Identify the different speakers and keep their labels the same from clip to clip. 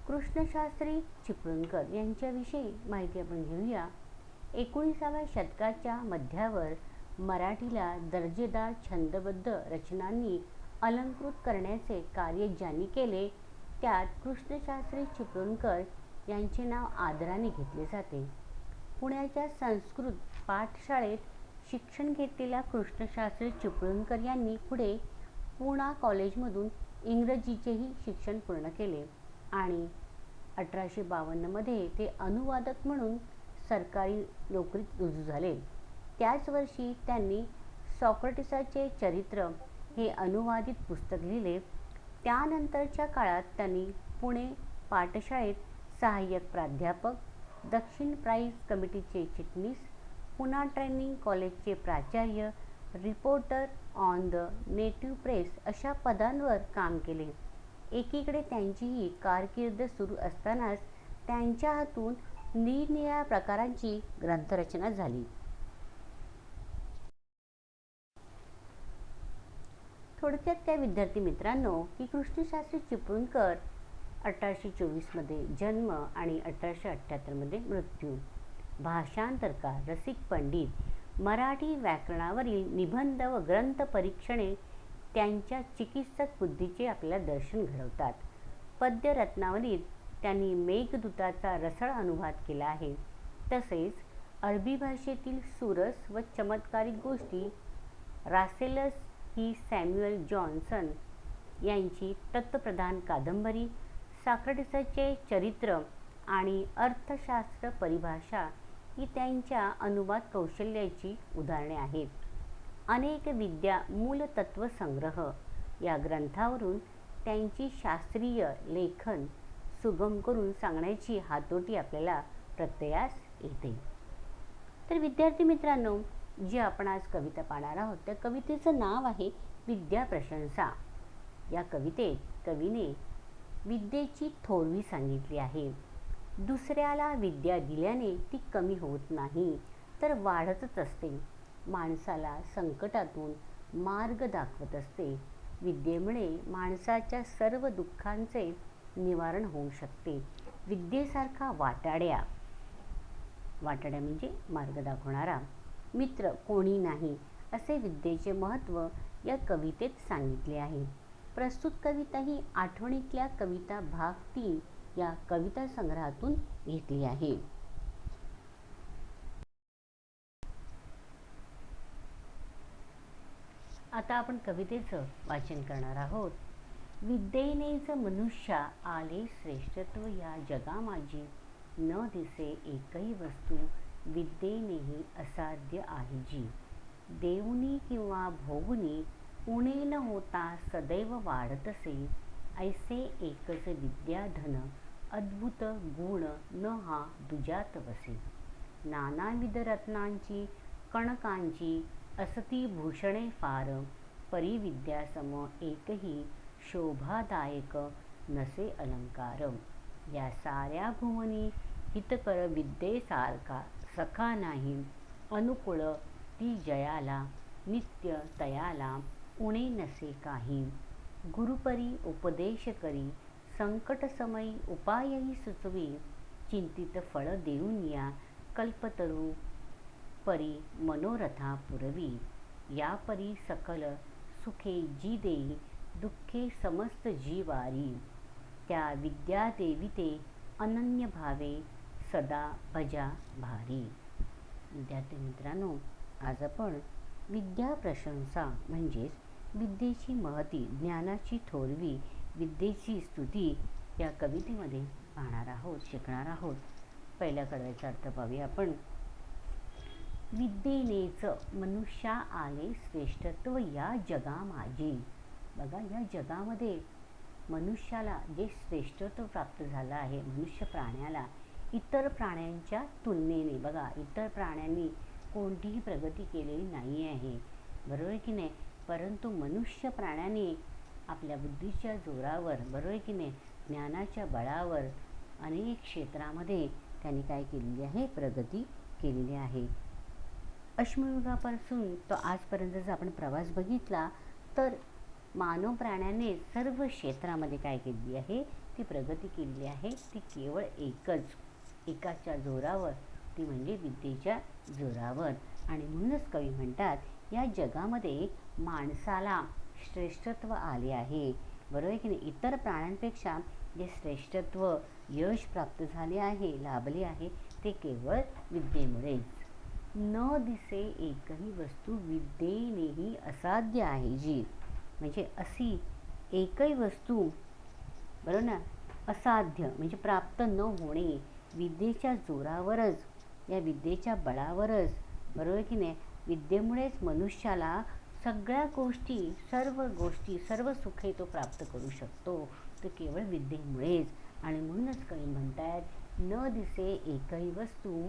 Speaker 1: कृष्णशास्त्री चिपळूणकर यांच्याविषयी माहिती आपण घेऊया. 19व्या शतकाच्या मध्यावर मराठीला दर्जेदार छंदबद्ध रचनांनी अलंकृत करण्याचे कार्य ज्यांनी केले त्यात कृष्णशास्त्री चिपळूणकर यांचे नाव आदराने घेतले जाते. पुण्याच्या संस्कृत पाठशाळेत शिक्षण घेतलेल्या कृष्णशास्त्री चिपळूणकर यांनी पुढे पूना कॉलेजमधून इंग्रजीचेही शिक्षण पूर्ण केले आणि 1852 ते अनुवादक म्हणून सरकारी नोकरीत रुजू झाले. त्याच वर्षी त्यांनी सॉक्रेटिसचे चरित्र हे अनुवादित पुस्तक लिहिले. त्यानंतरच्या काळात त्यांनी पुणे पाठशाळेत सहाय्यक प्राध्यापक, दक्षिण प्राईज कमिटीचे चिटणीस, पुना ट्रेनिंग कॉलेजचे प्राचार्य, reporter on the native press अशा पदांवर काम केले. एकीकडे त्यांची ही कारकीर्द सुरू असतानाच त्यांच्या हातून निरनिराळ्या प्रकारांची ग्रंथरचना झाली. थोडक्यात त्या विद्यार्थी मित्रांनो की कृष्णशास्त्री चिपळूणकर 1824 जन्म आणि 1878 मृत्यू. भाषांतरकार, रसिक पंडित, मराठी व्याकरणावरील निबंध व ग्रंथ परीक्षणे त्यांच्या चिकित्सक बुद्धीचे आपल्याला दर्शन घडवतात. पद्य रत्नावलीत त्यांनी मेघदूताचा रसाळ अनुवाद केला आहे. तसेच अरबी भाषेतील सुरस व चमत्कारिक गोष्टी, रासेलस ही सॅम्युएल जॉन्सन यांची तत्वप्रधान कादंबरी, सॉक्रेटिसचे चरित्र आणि अर्थशास्त्र परिभाषा ही त्यांच्या अनुवाद कौशल्याची उदाहरणे आहेत. अनेक विद्या मूलतत्व संग्रह या ग्रंथावरून त्यांची शास्त्रीय लेखन सुगम करून सांगण्याची हातोटी आपल्याला प्रत्ययास येते. तर विद्यार्थी मित्रांनो, जी आपण आज कविता पाहणार आहोत त्या कवितेचं नाव आहे विद्याप्रशंसा. या कवितेत कवीने विद्येची थोरवी सांगितली आहे. दुसऱ्याला विद्या दिल्याने ती कमी होत नाही तर वाढतच असते. माणसाला संकटातून मार्ग दाखवत असते. विद्येमुळे माणसाच्या सर्व दुःखांचे निवारण होऊ शकते. विद्येसारखा वाटाड्या म्हणजे मार्ग दाखवणारा मित्र कोणी नाही असे विद्येचे महत्त्व या कवितेत सांगितले आहे. प्रस्तुत कविता ही आठवणीतल्या कविता भाग 3 या कविता संग्रहातून घेतली आहे. आता आपण कवितेचं वाचन करणार आहोत. विद्येनेच मनुष्या आले श्रेष्ठत्व या जगामाजी, न दिसे एकही वस्तू विद्येनेही असाध्य आहे जी. देऊनी किंवा भोगुनी उणे न होता सदैव वाढतसे, ऐसे एकच विद्याधन अद्भुत गुण न हा दुजात वसे. नानाविध रत्नांची कणकांची असती भूषणे फार, परी विद्यासम एकही शोभादायक नसे अलंकार. या साऱ्या भुवनी हितकर विद्येसारखा सखा नाही, अनुकूळ ती जयाला नित्य तयाला उणे नसे काही. गुरुपरी उपदेश करी संकट समयी उपायही सुचवी, चिंतित फळ देऊन या कल्पतरू परी मनोरथा पुरवी. या परी सकल सुखे जी देई, दुःखे समस्त जीवारी. त्या विद्या देविते अनन्य भावे, सदा भजा भारी. विद्यार्थी मित्रांनो, आज आपण विद्या प्रशंसा म्हणजेच विद्येची महती, ज्ञानाची थोरवी, विद्येची स्तुती या कवितेमध्ये पाहणार आहोत, शिकणार आहोत. पहिल्या कडव्याचा अर्थ पाहूया आपण. विद्येनेच मनुष्या आले श्रेष्ठत्व या जगामाजी. बघा, या जगामध्ये मनुष्याला जे श्रेष्ठत्व प्राप्त झालं आहे, मनुष्य प्राण्याला इतर प्राण्यांच्या तुलनेने, बघा इतर प्राण्यांनी कोणतीही प्रगती केलेली नाही आहे, बरोबर की नाही. परंतु मनुष्य प्राण्याने आपल्या बुद्धीच्या जोरावर, बरोबर की नाही, ज्ञानाच्या बळावर अनेक क्षेत्रामध्ये त्यांनी काय केलेली आहे, प्रगती केलेली आहे. अश्मयुगापासून तो आजपर्यंतचा आपण प्रवास बघितला तर मानव प्राण्याने सर्व क्षेत्रामध्ये काय केलेली आहे, ती प्रगती केलेली आहे ती केवळ एकाच्या जोरावर, ती म्हणजे विद्येच्या जोरावर. आणि म्हणूनच कवी म्हणतात या जगामध्ये माणसाला श्रेष्ठत्व आले आहे. बरोबर आहे की नाही. इतर प्राण्यांपेक्षा जे श्रेष्ठत्व यश प्राप्त झाले आहे, लाभले आहे, ते केवळ विद्येमुळेच. न दिसे एकही वस्तू विद्येनेही असाध्य आहे जी, म्हणजे अशी एकही वस्तू, बरोबर ना, असाध्य म्हणजे प्राप्त न होणे, विद्येच्या जोरावरच, या विद्येच्या बळावरच, बरोबर की नाही, विद्येमुळेच मनुष्याला सगळ्या गोष्टी, सर्व सुखे तो प्राप्त करू शकतो, ते केवळ विद्येमुळेच. आणि म्हणूनच कवी म्हणतात न दिसे एकही वस्तू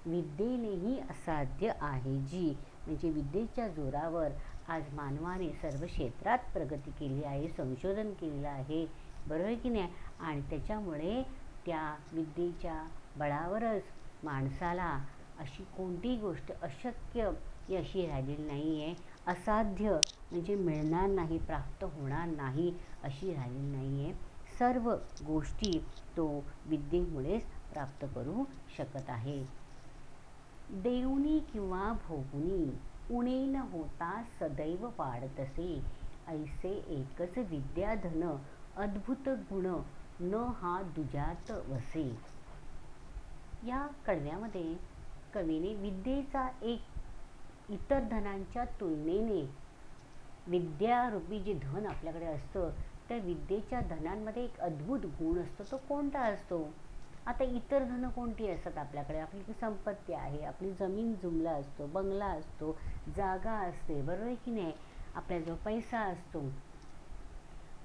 Speaker 1: विद्येनेही असाध्य आहे जी, म्हणजे विद्येच्या जोरावर आज मानवाने सर्व क्षेत्रात प्रगती केली आहे, संशोधन केलेलं आहे, बरोबर आहे की नाही. आणि त्याच्यामुळे त्या विद्येच्या बळावरच माणसाला अशी कोणतीही गोष्ट अशक्य ही अशी राहिलेली नाही आहे, असाध्य म्हणजे मिळणार नाही, प्राप्त होणार नाही अशी राहिलेली नाही आहे. सर्व गोष्टी तो विद्येमुळेच प्राप्त करू शकत आहे. देऊनी किंवा भोगुनी उणे न होता सदैव वाढतसे, ऐसे एकच विद्याधन अद्भुत गुण न हा दुजात वसे. या कडव्यामध्ये कवीने विद्येचा एक इतर धनांच्या तुलनेने, विद्यारूपी जे धन आपल्याकडे असतं त्या विद्येच्या धनांमध्ये एक अद्भुत गुण असतो. तो कोणता असतो? आता इतर धनं कोणती असतात आपल्याकडे? आपली संपत्ती आहे, आपली जमीन जुमला असतो, बंगला असतो, जागा असते, बरोबर आहे की नाही, आपल्याजवळ पैसा असतो.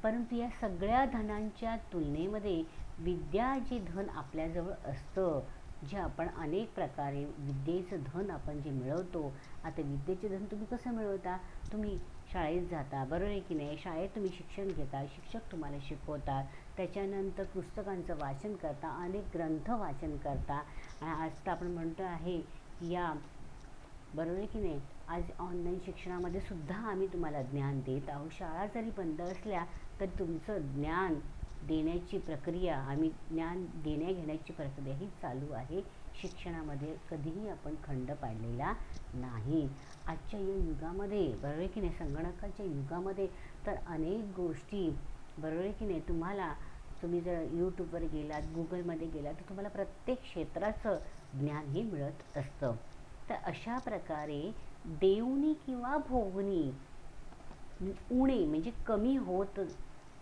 Speaker 1: परंतु या सगळ्या धनांच्या तुलनेमध्ये विद्या जे धन आपल्याजवळ असतं, जे आपण अनेक प्रकारे विद्येचं धन आपण जे मिळवतो. आता विद्येचे धन तुम्ही कसं मिळवता? तुम्ही शाळेत जाता, बरोबर आहे की नाही, शाळेत तुम्ही शिक्षण घेता, शिक्षक तुम्हाला शिकवतात, त्याच्यानंतर पुस्तकांचं वाचन करता, अनेक ग्रंथ वाचन करता. आणि आज तर आपण म्हणतो आहे या, बरोबर आहे की नाही, आज ऑनलाईन शिक्षणामध्ये सुद्धा आम्ही तुम्हाला ज्ञान देत आहोत. शाळा जरी बंद असल्या तर तुमचं ज्ञान देण्याची प्रक्रिया, आम्ही ज्ञान देण्या घेण्याची प्रक्रिया ही चालू आहे. शिक्षणामध्ये कधीही आपण खंड पाडलेला नाही. आजच्या या युगामध्ये, बरोबर आहे की नाही, संगणकाच्या युगामध्ये तर अनेक गोष्टी, बरोबर आहे की नाही, तुम्ही जर यूट्यूबवर गेलात, गुगलमध्ये गेलात, तर तुम्हाला प्रत्येक क्षेत्राचं ज्ञान हे मिळत असतं. तर अशा प्रकारे देऊनी किंवा भोगुनी उणे म्हणजे कमी होत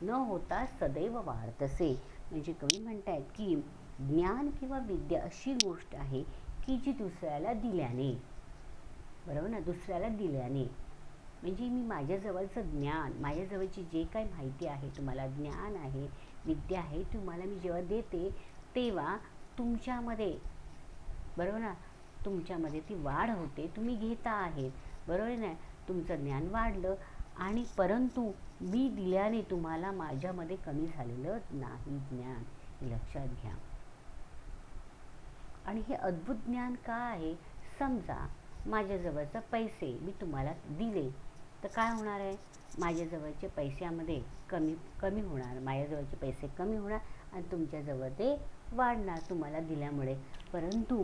Speaker 1: न होता सदैव वाढतसे, म्हणजे कवी म्हणतात की ज्ञान किंवा विद्या अशी गोष्ट आहे की जी दुसऱ्याला दिल्याने, बरोबर ना, दुसऱ्याला दिल्याने, म्हणजे मी माझ्याजवळचं ज्ञान, माझ्याजवळची जे काही माहिती आहे, तुम्हाला ज्ञान आहे, विद्या आहे, तुम्हाला मी जेव्हा देते तेव्हा तुमच्यामध्ये, बरोबर ना, तुमच्यामध्ये ती वाढ होते, तुम्ही घेता आहेत, बरोबर ना, तुमचं ज्ञान वाढलं. आणि परंतु मी दिल्याने तुम्हाला माझ्यामध्ये कमी झालेलं नाही ज्ञान, हे लक्षात घ्या. आणि हे अद्भुत ज्ञान का आहे? समजा माझ्याजवळचे पैसे मी तुम्हाला दिले तर काय होणार आहे? माझ्याजवळचे पैशामध्ये कमी होणार, माझ्याजवळचे पैसे कमी होणार आणि तुमच्याजवळ ते वाढणार तुम्हाला दिल्यामुळे. परंतु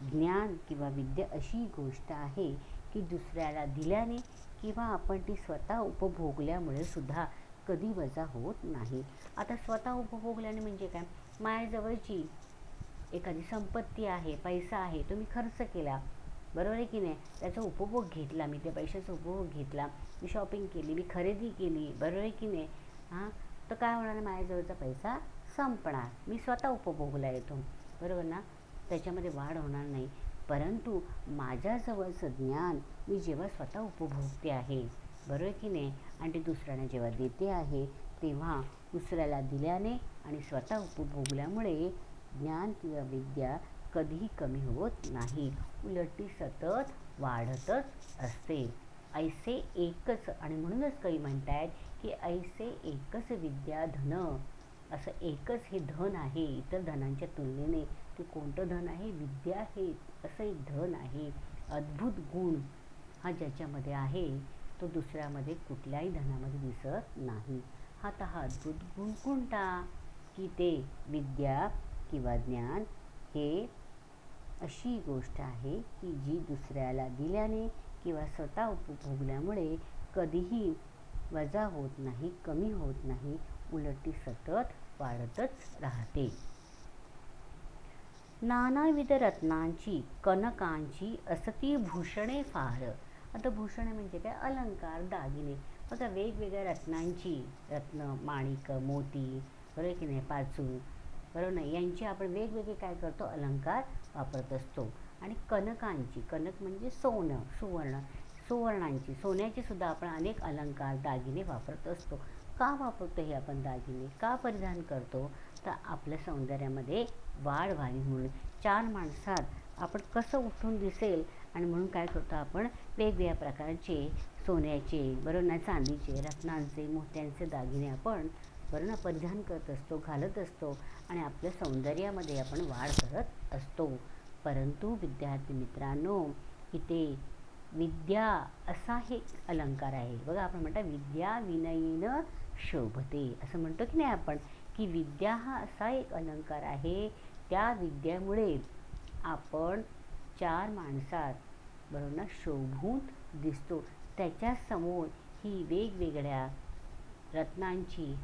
Speaker 1: ज्ञान किंवा विद्या अशी गोष्ट आहे की दुसऱ्याला दिल्याने किंवा आपण ती स्वतः उपभोगल्यामुळे सुद्धा कधी वजा होत नाही. आता स्वतः उपभोगल्याने म्हणजे काय? माझ्याजवळची एखादी संपत्ती आहे, पैसा आहे, तुम्ही खर्च केला, बरोबर आहे की नाही, त्याचा उपभोग घेतला, मी त्या पैशाचा उपभोग घेतला, मी शॉपिंग केली, मी खरेदी केली, बरोबर आहे की नाही, तर काय होणार? माझ्याजवळचा पैसा संपणार, मी स्वतः उपभोगला येतो, बरोबर ना, त्याच्यामध्ये वाढ होणार नाही. परंतु माझ्याजवळचं ज्ञान मी जेव्हा स्वतः उपभोगते आहे, बरोबर आहे की नाही, आणि ते दुसऱ्यांना जेव्हा देते आहे तेव्हा दुसऱ्याला दिल्याने आणि स्वतः उपभोगल्यामुळे ज्ञान किंवा विद्या कधीही कमी होत नाही, उलट ती सतत वाढतच असते. ऐसे एकच, आणि म्हणूनच काही म्हणतात की ऐसे एकच विद्या धन, असं एकच हे धन आहे इतर धनांच्या तुलनेने. ते कोणतं धन आहे? विद्या हे असं एक धन आहे. अद्भुत गुण हा ज्याच्यामध्ये आहे तो दुसऱ्यामध्ये कुठल्याही धनामध्ये दिसत नाही. हा अद्भुत गुण कोणता? की ते विद्या किंवा ज्ञान हे अशी गोष्ट आहे की जी दुसऱ्याला दिल्याने किंवा स्वतः उपभोगल्यामुळे कधीही वजा होत नाही, कमी होत नाही, उलट ती सतत वाढतच राहते. नानाविध रत्नांची कनकांची असती भूषणे फार. आता भूषणे म्हणजे काय? अलंकार, दागिने. बघा वेगवेगळ्या रत्नांची, रत्न, माणिक, मोती, बरोबर की नाही, पाचू, बरोबर नाही, यांची आपण वेगवेगळे काय करतो? अलंकार वापरत असतो. आणि कनकांची, कनक म्हणजे सोनं, सुवर्ण, सुवर्णांची, सोन्याचे सुद्धा आपण अनेक अलंकार, दागिने वापरत असतो. का वापरतो हे आपण दागिने? का परिधान करतो? तर आपल्या सौंदर्यामध्ये वाढ व्हावी म्हणून. चार माणसात आपण कसं उठून दिसेल आणि म्हणून काय करतो आपण? वेगवेगळ्या प्रकारचे सोन्याचे, बरोबर ना, चांदीचे, रत्नांचे, मोत्यांचे दागिने आपण, बरोबर ना, परिधान करत असतो, घालत असतो आणि आपल्या सौंदर्यामध्ये आपण वाढ करत असतो. परंतु विद्यार्थी मित्रांनो, इथे विद्या असा हे अलंकार आहे. बघा आपण म्हणतो विद्या विनयीन शोभते, असं म्हणतो की नाही आपण, की विद्या हा असा एक अलंकार आहे, त्या विद्यामुळे आपण चार माणसात, बरोबर ना, शोभून दिसतो. त्याच्यासमोर ही वेगवेगळ्या रत्नांची,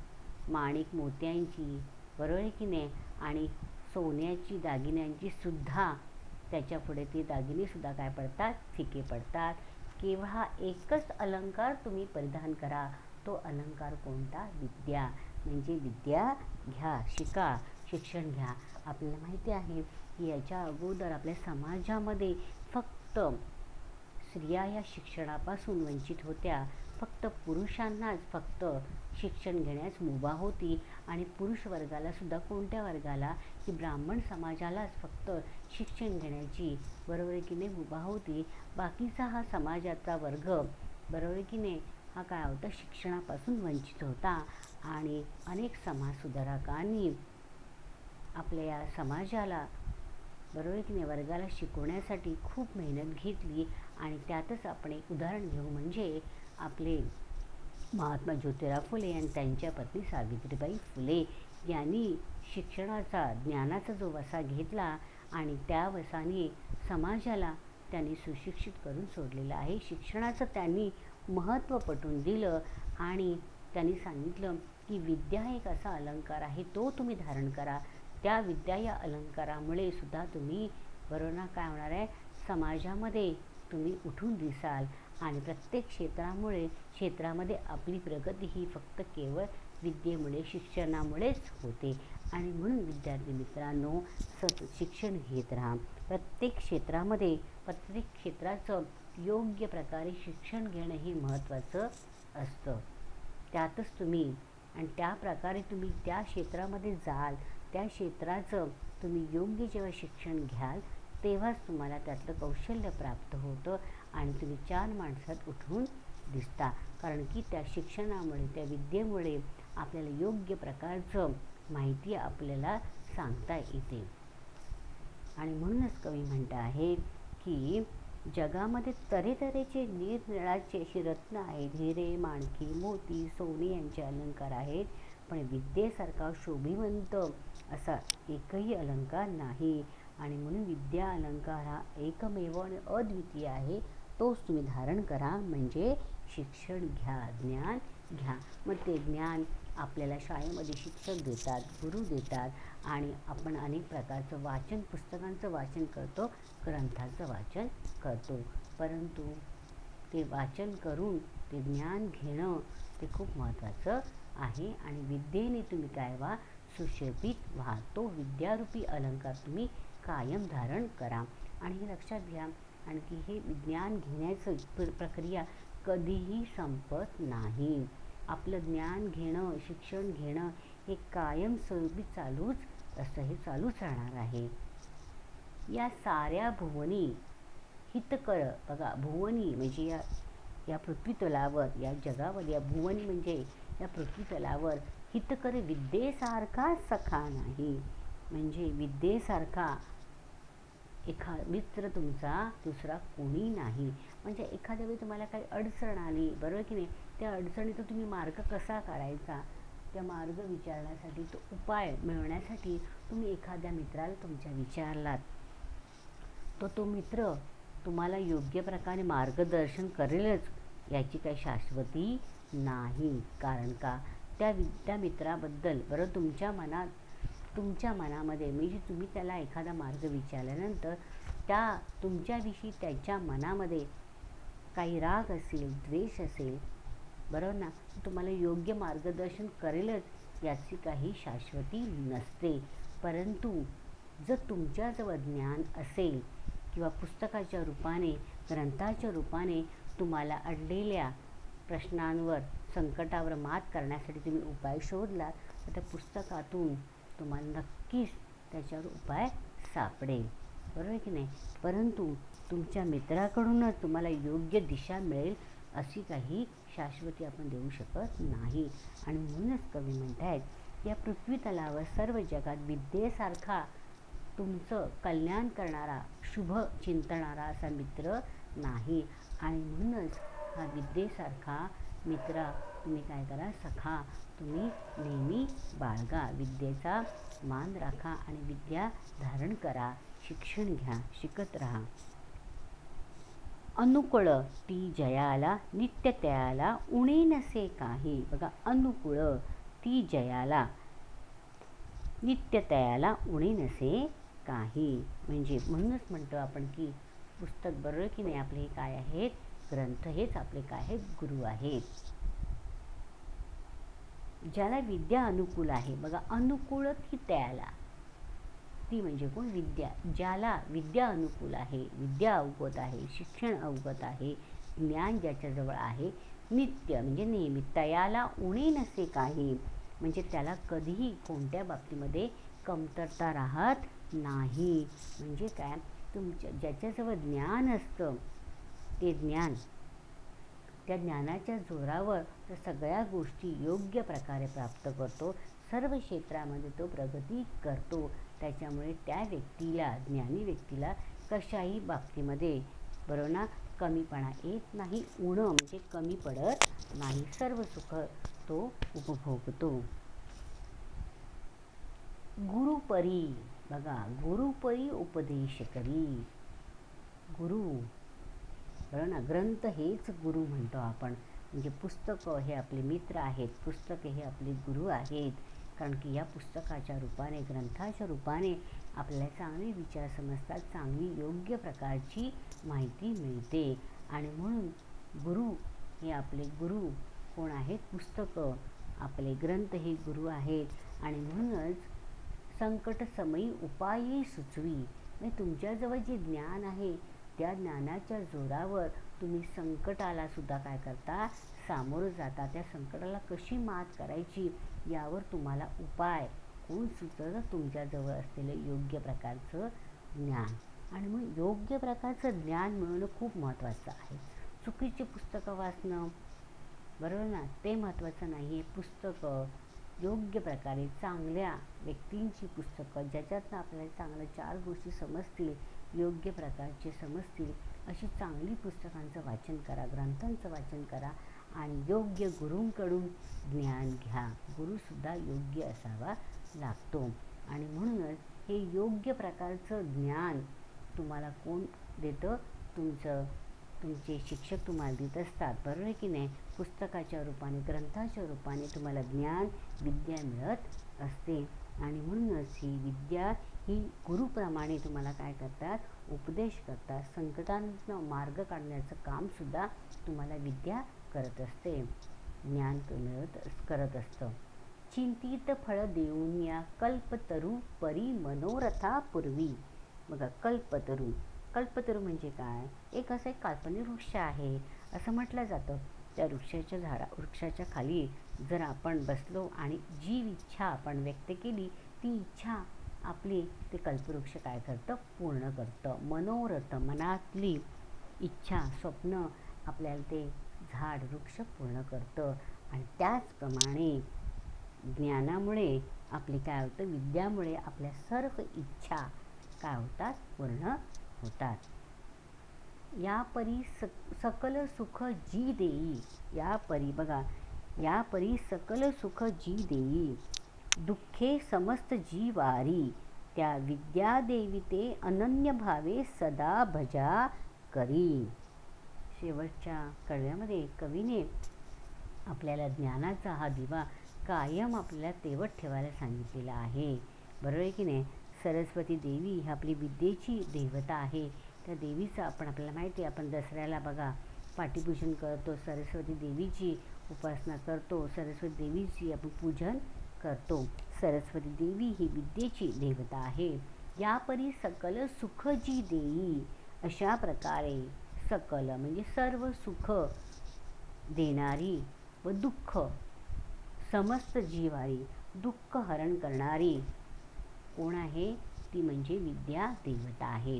Speaker 1: माणिक मोत्यांची, बरोबर आहे की नाही, आणि सोन्याची, दागिन्यांची सुद्धा, त्याच्यापुढे ते दागिनेसुद्धा काय पडतात? फिके पडतात. केव्हा एकच अलंकार तुम्ही परिधान करा, तो अलंकार कोणता? विद्या. म्हणजे विद्या घ्या, शिका, शिक्षण घ्या. आपल्याला माहिती आहे की याच्या अगोदर आपल्या समाजामध्ये फक्त स्त्रिया या शिक्षणापासून वंचित होत्या. फक्त पुरुषांनाच फक्त शिक्षण घेण्यास मुभा होती आणि पुरुष वर्गालासुद्धा, कोणत्या वर्गाला? की ब्राह्मण समाजालाच फक्त शिक्षण घेण्याची, बरोबर आहे की नाही, मुभा होती. बाकीचा हा समाजाचा वर्ग, बरोबर आहे की नाही, हा काय होता? शिक्षणापासून वंचित होता. आणि अनेक समाजसुधारकांनी आपल्या या समाजाला, बरोबर की नाही, वर्गाला शिकवण्यासाठी खूप मेहनत घेतली. आणि त्यातच आपण एक उदाहरण घेऊ, म्हणजे आपले महात्मा ज्योतिराव फुले आणि त्यांच्या पत्नी सावित्रीबाई फुले यांनी शिक्षणाचा, ज्ञानाचा जो वसा घेतला आणि त्या वसाने समाजाला त्यांनी सुशिक्षित करून सोडलेलं आहे. शिक्षणाचं त्यांनी महत्त्व पटवून दिलं आणि त्यांनी सांगितलं की विद्या एक असा अलंकार आहे, तो तुम्ही धारण करा. त्या विद्या या अलंकारामुळे सुद्धा तुम्ही, बरोबर ना, काय होणार आहे? समाजामध्ये तुम्ही उठून दिसाल आणि प्रत्येक क्षेत्रामध्ये आपली प्रगती ही फक्त केवळ विद्येमुळे, शिक्षणामुळेच होते. आणि म्हणून विद्यार्थी मित्रांनो, शिक्षण घेत राहा. प्रत्येक क्षेत्राचं योग्य प्रकारे शिक्षण घेणं हे महत्त्वाचं असतं. त्यातच तुम्ही, आणि त्या प्रकारे तुम्ही त्या क्षेत्रामध्ये जाल, त्या क्षेत्राचं तुम्ही योग्य जेव्हा शिक्षण घ्याल, तेव्हाच तुम्हाला त्यातलं कौशल्य प्राप्त होतं आणि तुम्ही चार माणसात उठून दिसता. कारण की त्या शिक्षणामुळे, त्या विद्येमुळे आपल्याला योग्य प्रकारचं माहिती आपल्याला सांगता येते. आणि म्हणूनच कवी म्हणत आहे की जगामध्ये तऱ्हेतऱ्हेचे निरनिराळ्याचे अशी रत्न आहेत, हिरे, माणके, मोती, सोने यांचे अलंकार आहेत, पण विद्येसारखा शोभिवंत असा एकही अलंकार नाही. आणि म्हणून विद्या अलंकार हा एकमेव आणि अद्वितीय आहे, तोच तुम्ही धारण करा. म्हणजे शिक्षण घ्या, ज्ञान घ्या. मग ते ज्ञान आपल्याला शाळेमध्ये शिक्षक देतात, गुरु देतात आणि आपण अनेक प्रकारचं वाचन, पुस्तकांचं वाचन करतो, ग्रंथाचं वाचन करतो. परंतु ते वाचन करून ते ज्ञान घेणं ते खूप महत्त्वाचं आहे. आणि विद्येने तुम्ही काय व्हा? सुशोभित व्हा. तो विद्यारूपी अलंकार तुम्ही कायम धारण करा. आणि हे लक्षात घ्या, आणखी हे ज्ञान घेण्याचं प्रक्रिया कधीही संपत नाही. आपलं ज्ञान घेणं, शिक्षण घेणं हे कायमस्वरूपी चालूच असतं, हे चालूच राहणार आहे. या साऱ्या भुवनी हितकर, बघा भुवनी म्हणजे या पृथ्वीतलावर, या जगावर, या भुवनी म्हणजे या पृथ्वीतलावर हितकर विद्येसारखा सखा नाही. म्हणजे विद्येसारखा मित्र तुमचा दुसरा कोणी नाही. म्हणजे एखाद्या वेळी तुम्हाला काही अडचण आली, बरोबर की नाही, त्या अडचणीतून तुम्ही मार्ग कसा काढायचा, त्या मार्ग विचारण्यासाठी, तो उपाय मिळवण्यासाठी तुम्ही एखाद्या मित्राला तुमच्या विचारलात, तो मित्र तुम्हाला योग्य प्रकारे मार्गदर्शन करेलच याची काही शाश्वती नाही. कारण का, त्या मित्राबद्दल तुमच्या मनामध्ये म्हणजे तुम्ही त्याला एखादा मार्ग विचारल्यानंतर तुमच्याविषयी त्याच्या मनामध्ये काही राग असेल, द्वेष असेल, बरोबर ना, तुम्हाला योग्य मार्गदर्शन करेलच याची काही शाश्वती नसते. परंतु जर तुमच्याजवळ ज्ञान असेल किंवा पुस्तकाच्या रूपाने, ग्रंथाच्या रूपाने तुम्हाला अडलेल्या प्रश्नांवर, संकटावर मात करण्यासाठी तुम्ही उपाय शोधला, तर त्या पुस्तकातून तुम्हाला नक्कीच त्याच्यावर उपाय सापडेल, बरोबर की नाही. परंतु तुमच्या मित्राकडूनच तुम्हाला योग्य दिशा मिळेल अशी काही शाश्वती आपण देऊ शकत नाही. आणि म्हणूनच कवी म्हणतायत, या पृथ्वी तलावर सर्व जगात विद्येसारखा तुमचं कल्याण करणारा, शुभ चिंतणारा असा मित्र नाही. आणि म्हणूनच हा विद्येसारखा मित्र तुम्ही काय करा, सखा तुम्ही नेहमी बाळगा. विद्येचा मान राखा आणि विद्या धारण करा, शिक्षण घ्या, शिकत राहा. अनुकूळ ती जयाला, नित्य त्याला उणे नसे काही. बघा, अनुकूळ ती जयाला, नित्य त्याला उणे नसे काही. म्हणजे म्हणूनच म्हणतो आपण की पुस्तक, बरोबर की नाही, आपले हे काय आहेत, ग्रंथ हेच आपले काय आहेत, गुरु आहेत. ज्याला विद्या अनुकूल आहे, बघा, अनुकूल ती त्याला, ती म्हणजे कोण, विद्या. ज्याला विद्या अनुकूल आहे, विद्या अवगत आहे, शिक्षण अवगत आहे, ज्ञान ज्याच्याजवळ आहे, नित्य म्हणजे नेहमी, तयाला उणे नसे काही, म्हणजे त्याला कधीही कोणत्या बाबतीमध्ये कमतरता राहत नाही. म्हणजे काय, ज्याच्याजवळ ज्ञान असतं, ते ज्ञान, त्या ज्ञानाच्या जोरावर तो सगळ्या गोष्टी योग्य प्रकारे प्राप्त करतो, सर्व क्षेत्रामध्ये तो प्रगती करतो. त्याच्यामुळे त्या व्यक्तीला, ज्ञानी व्यक्तीला कशाही बाबतीमध्ये, बरोबर ना, कमीपणा येत नाही, उणं म्हणजे कमी पडत नाही, सर्व सुख तो उपभोगतो. गुरुपरी, बघा, गुरुपरी उपदेश करी. गुरु, बरोबर ना, ग्रंथ हेच गुरु म्हणतो आपण. म्हणजे पुस्तकं हे आपले मित्र आहेत, पुस्तके हे आपले गुरु आहेत. कारण की या पुस्तकाच्या रूपाने, ग्रंथाच्या रूपाने आपल्याला चांगले विचार समजतात, चांगली योग्य प्रकारची माहिती मिळते. आणि म्हणून गुरु हे आपले गुरु कोण आहेत, पुस्तकं, आपले ग्रंथ हे गुरु आहेत. आणि म्हणूनच संकट समयी उपाय सुचवी, म्हणजे तुमच्याजवळ जे ज्ञान आहे, त्या ज्ञानाच्या जोरावर तुम्ही संकटाला सुद्धा काय करता, सामोरं जाता. त्या संकटाला कशी मात करायची यावर तुम्हाला उपाय कोण सुचवतं, तुमच्याजवळ असलेलं योग्य प्रकारचं ज्ञान. आणि मग योग्य प्रकारचं ज्ञान मिळवणं खूप महत्त्वाचं आहे. चुकीची पुस्तकं वाचणं, बरोबर ना, ते महत्त्वाचं नाही आहे. पुस्तकं योग्य प्रकारे, चांगल्या व्यक्तींची पुस्तकं, ज्याच्यातनं आपल्याला चांगल्या 4 गोष्टी समजतील, योग्य प्रकारचे समजतील, अशी चांगली पुस्तकांचं वाचन करा, ग्रंथांचं वाचन करा आणि योग्य गुरूंकडून ज्ञान घ्या. गुरुसुद्धा योग्य असावा लागतो. आणि म्हणूनच हे योग्य प्रकारचं ज्ञान तुम्हाला कोण देतं, तुमचे शिक्षक तुम्हाला देत असतात, बरोबर आहे की नाही. पुस्तकाच्या रूपाने, ग्रंथाच्या रूपाने तुम्हाला ज्ञान, विद्या मिळत असते. आणि म्हणूनच ही विद्या ही गुरुप्रमाणे तुम्हाला काय करतात, उपदेश करतात. संकटांतून मार्ग काढण्याचं कामसुद्धा तुम्हाला विद्या करत असते, ज्ञान करत असतं. चिंतित फळ देऊन या कल्पतरू परी मनोरथा पूर्वी. बघा, कल्पतरू म्हणजे काय, एक असं एक काल्पनिक वृक्ष आहे असं म्हटलं जातं. त्या वृक्षाच्या खाली जर आपण बसलो आणि जी इच्छा आपण व्यक्त केली, ती इच्छा आपली ते कल्पवृक्ष काय करतं, पूर्ण करतं. मनोरथ, मनातली इच्छा, स्वप्न आपल्याला ते झाड, वृक्ष पूर्ण करतं. आणि त्याचप्रमाणे ज्ञानामुळे आपली काय होतं, विद्यामुळे आपल्या सर्व इच्छा काय होतात, पूर्ण होतात. या परी सकल सुख जी देई. या परी, बघा, या परी सकल सुख जी देई, दुःखे समस्त जीवारी, त्या विद्या देविते अनन्य भावे सदा भजा करी. शेवटच्या कडव्यामध्ये कवीने आपल्याला ज्ञानाचा हा दिवा कायम आपल्याला तेवत ठेवायला सांगितलेला आहे. बरोबर आहे की नाही? सरस्वती देवी ही आपली विद्येची देवता आहे. त्या देवीचं आपल्याला माहिती आहे, आपण दसऱ्याला बघा पाठीपूजन करतो, सरस्वती देवीची उपासना करतो, सरस्वती देवीची आपण पूजन करतो. सरस्वती देवी ही विद्येची देवता आहे. या परी सकल सुख जी देई, अशा प्रकारे सकल म्हणजे सर्व सुख देणारी व दुःख समस्त जीवारी, दुःख हरण करणारी कोण आहे? ती म्हणजे विद्या देवता आहे.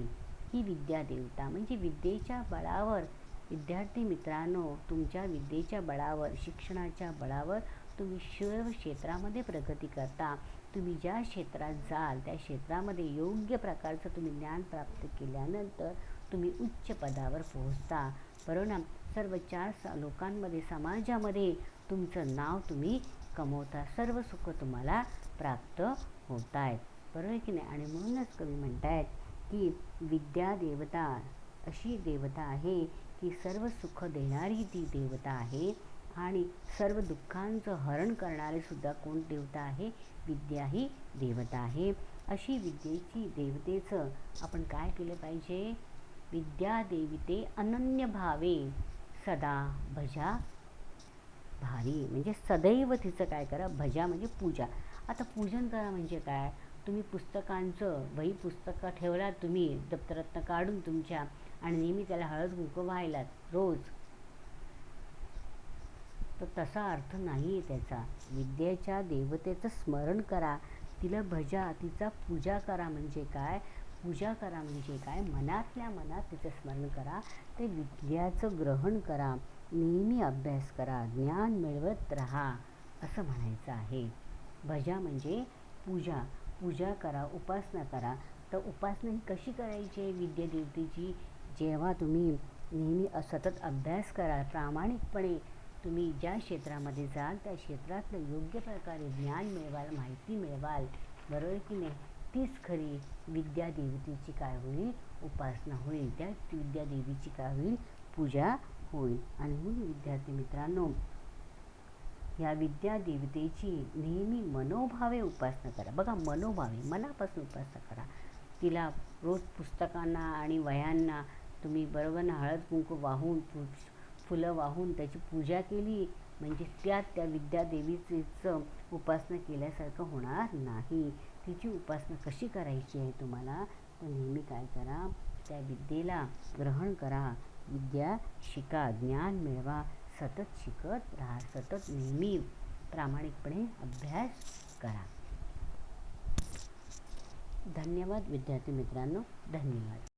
Speaker 1: ही विद्या देवता म्हणजे विद्येच्या बळावर, विद्यार्थी मित्रांनो, तुमच्या विद्येच्या बळावर, शिक्षणाच्या बळावर तुम्ही सर्व क्षेत्रामध्ये प्रगती करता. तुम्ही ज्या क्षेत्रात जाल त्या क्षेत्रामध्ये योग्य प्रकारचं तुम्ही ज्ञान प्राप्त केल्यानंतर तुम्ही उच्च पदावर पोहोचता. बरोबर ना? सर्व चार लोकांमध्ये, समाजामध्ये तुमचं नाव तुम्ही कमवता, सर्व सुख तुम्हाला प्राप्त होत आहेत. बरोबर आहे की नाही? आणि म्हणूनच कवी म्हणतायत की विद्या देवता अशी देवता आहे की सर्व सुख देणारी ती देवता आहे आणि सर्व दुःखांचं हरण करणारे सुद्धा कोण देवता आहे? विद्या ही देवता आहे. अशी विद्येची देवतेचं आपण काय केलं पाहिजे? विद्या देविते अनन्य भावे सदा भजा भारी, म्हणजे सदैव तिचं काय करा? भजा म्हणजे पूजा. आता पूजन करा म्हणजे काय? तुम्ही पुस्तकांचं वही पुस्तकं ठेवलात तुम्ही दप्तरातनं काढून तुमच्या आणि नेहमी त्याला हळद कुंकू वाहिलात रोज, तर तसा अर्थ नाही आहे त्याचा. विद्येच्या देवतेचं स्मरण करा, तिला भजा, तिचा पूजा करा. म्हणजे काय? पूजा करा म्हणजे काय? मनातल्या मनात तिचं स्मरण करा, ते विद्याचं ग्रहण करा, नेहमी अभ्यास करा, ज्ञान मिळवत राहा, असं म्हणायचं आहे. भजा म्हणजे पूजा, पूजा करा, उपासना करा. तर उपासना ही कशी करायची आहे विद्यादेवतेची? जेव्हा तुम्ही नेहमी सतत अभ्यास करा, प्रामाणिकपणे तुम्ही ज्या क्षेत्रामध्ये जाल त्या क्षेत्रातलं योग्य प्रकारे ज्ञान मिळवाल, माहिती मिळवाल, बरोबर की नाही? तीच खरी विद्यादेवतेची काय होईल? उपासना होईल. त्या विद्यादेवीची काय होईल? पूजा होईल. आणि म्हणून विद्यार्थी मित्रांनो, या विद्या देवतेची नेहमी मनोभावे उपासना करा. बघा, मनोभावे, मनापासून उपासना करा. तिला रोज पुस्तकांना आणि वह्यांना तुम्ही बरोबर ना हळद कुंकू वाहून, फुलं वाहून त्याची पूजा केली म्हणजे त्या विद्या देवीचं उपासना केल्यासारखं होणार नाही. तिची उपासना कशी करायची आहे तुम्हाला? तर नेहमी काय करा? त्या विद्येला ग्रहण करा, विद्या शिका, ज्ञान मिळवा, सतत शिकत राहा, सतत नेहमी प्रामाणिकपणे अभ्यास करा. धन्यवाद विद्यार्थी मित्रांनो, धन्यवाद.